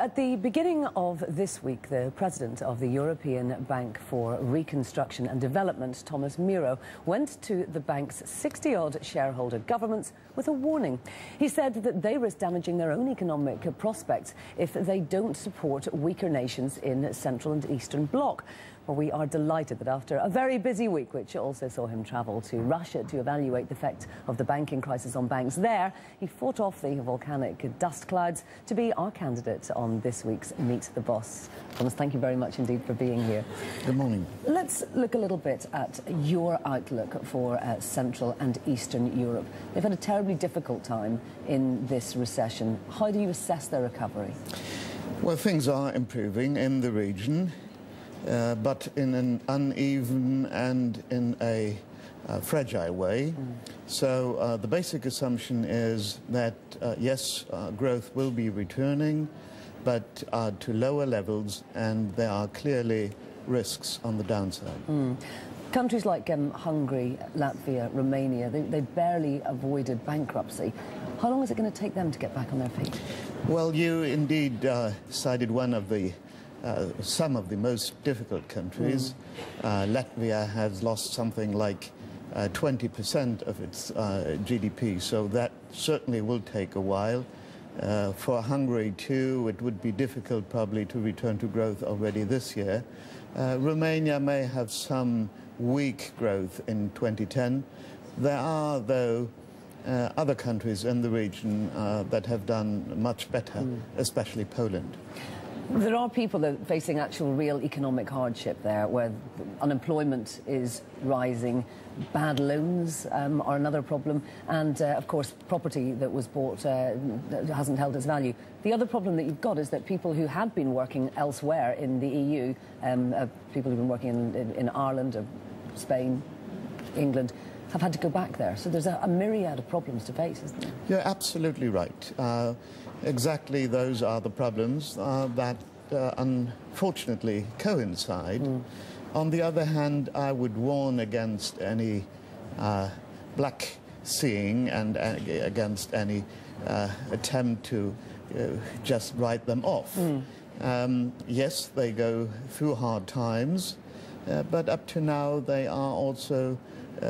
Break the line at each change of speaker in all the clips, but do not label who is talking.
At the beginning of this week, the president of the European Bank for Reconstruction and Development, Thomas Mirow, went to the bank's 60-odd shareholder governments with a warning. He said that they risk damaging their own economic prospects if they don't support weaker nations in Central and Eastern Bloc. Well, we are delighted that after a very busy week, which also saw him travel to Russia to evaluate the effect of the banking crisis on banks there, he fought off the volcanic dust clouds to be our candidate on this week's Meet the Boss. Thomas, thank you very much indeed for being here.
Good morning.
Let's look a little bit at your outlook for Central and Eastern Europe. They've had a terribly difficult time in this recession. How do you assess their recovery?
Well, things are improving in the region. But in an uneven and in a fragile way. So the basic assumption is that, yes, growth will be returning, but to lower levels, and there are clearly risks on the downside.
Countries like Hungary, Latvia, Romania, they barely avoided bankruptcy. How long is it going to take them to get back on their feet?
Well, you indeed cited one of the some of the most difficult countries. Latvia has lost something like 20% of its GDP, so that certainly will take a while. For Hungary, too, it would be difficult probably to return to growth already this year. Romania may have some weak growth in 2010. There are, though, other countries in the region that have done much better, especially Poland.
There are people that are facing actual real economic hardship there, where unemployment is rising, bad loans are another problem, and of course property that was bought that hasn't held its value. The other problem that you've got is that people who had been working elsewhere in the EU, people who've been working in Ireland, or Spain, England, have had to go back there. So there's a myriad of problems to face, isn't there?
You're absolutely right. Exactly those are the problems that unfortunately coincide. On the other hand, I would warn against any black seeing and against any attempt to just write them off. Yes, they go through hard times, but up to now they are also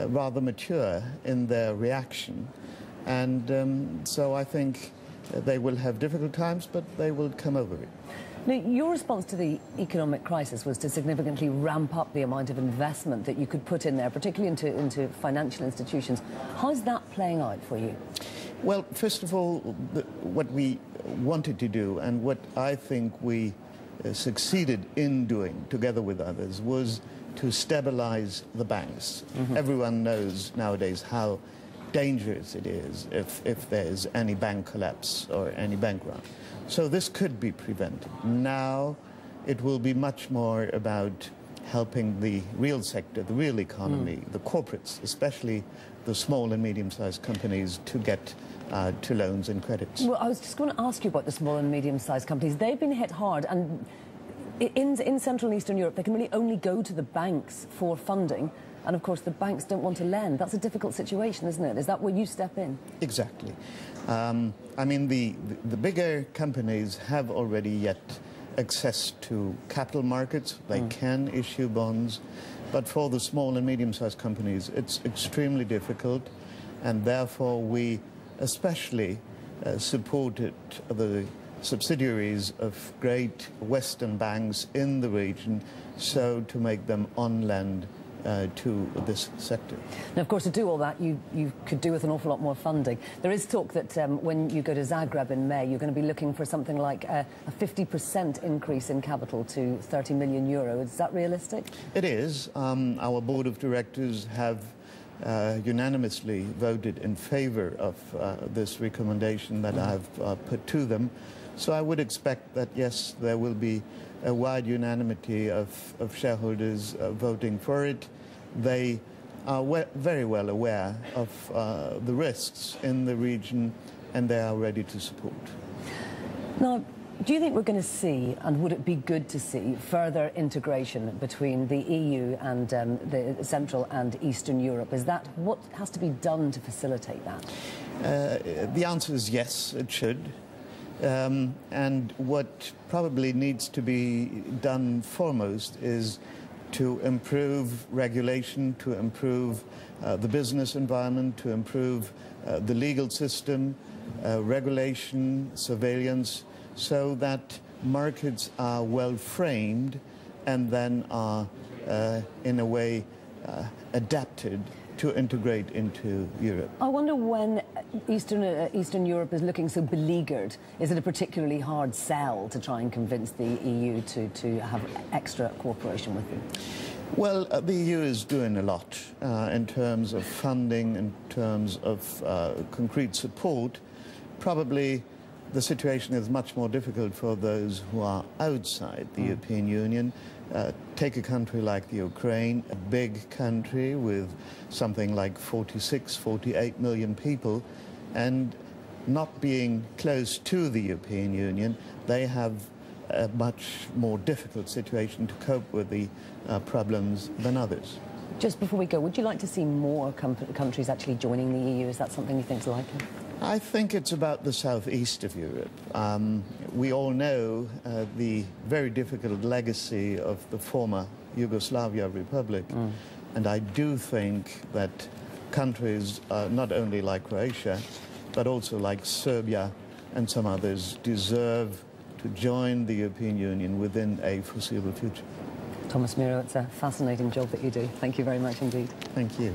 rather mature in their reaction. And so I think they will have difficult times, but they will come over it.
Now, your response to the economic crisis was to significantly ramp up the amount of investment that you could put in there, particularly into financial institutions. How's that playing out for you?
Well, first of all, what we wanted to do, and what I think we succeeded in doing together with others, was to stabilize the banks. Everyone knows nowadays how dangerous it is if there's any bank collapse or any bank run. So this could be prevented. Now it will be much more about helping the real sector, the real economy, the corporates, especially the small and medium-sized companies, to get to loans and credits.
Well, I was just going to ask you about the small and medium-sized companies. They've been hit hard, and in Central and Eastern Europe, they can really only go to the banks for funding. And of course, the banks don't want to lend. That's a difficult situation, isn't it? Is that where you step in?
Exactly. I mean, the bigger companies have already yet access to capital markets. They can issue bonds. But for the small and medium-sized companies, it's extremely difficult. And therefore, we especially supported the subsidiaries of great Western banks in the region, so to make them on-lend to this sector.
Now, of course, to do all that, you could do with an awful lot more funding. There is talk that when you go to Zagreb in May, you're going to be looking for something like a 50% increase in capital to €30 million. Is that realistic?
It is. Our board of directors have unanimously voted in favor of this recommendation that I've put to them. So I would expect that, yes, there will be a wide unanimity of shareholders voting for it. They are very well aware of the risks in the region, and they are ready to support.
Now, do you think we're going to see, and would it be good to see, further integration between the EU and the Central and Eastern Europe? Is that what has to be done to facilitate that?
The answer is yes, it should. And what probably needs to be done foremost is to improve regulation, to improve the business environment, to improve the legal system, regulation, surveillance, so that markets are well framed and then are, in a way, adapted to integrate into Europe.
I wonder when Eastern Europe is looking so beleaguered, is it a particularly hard sell to try and convince the EU to have extra cooperation with them?
Well, the EU is doing a lot in terms of funding, in terms of concrete support. Probably the situation is much more difficult for those who are outside the European Union. Take a country like the Ukraine, a big country with something like 46, 48 million people, and not being close to the European Union, they have a much more difficult situation to cope with the problems than others.
Just before we go, would you like to see more countries actually joining the EU? Is that something you think is likely?
I think it's about the southeast of Europe. We all know the very difficult legacy of the former Yugoslavia Republic, and I do think that countries not only like Croatia, but also like Serbia and some others deserve to join the European Union within a foreseeable future.
Thomas Mirow, it's a fascinating job that you do. Thank you very much indeed.
Thank you.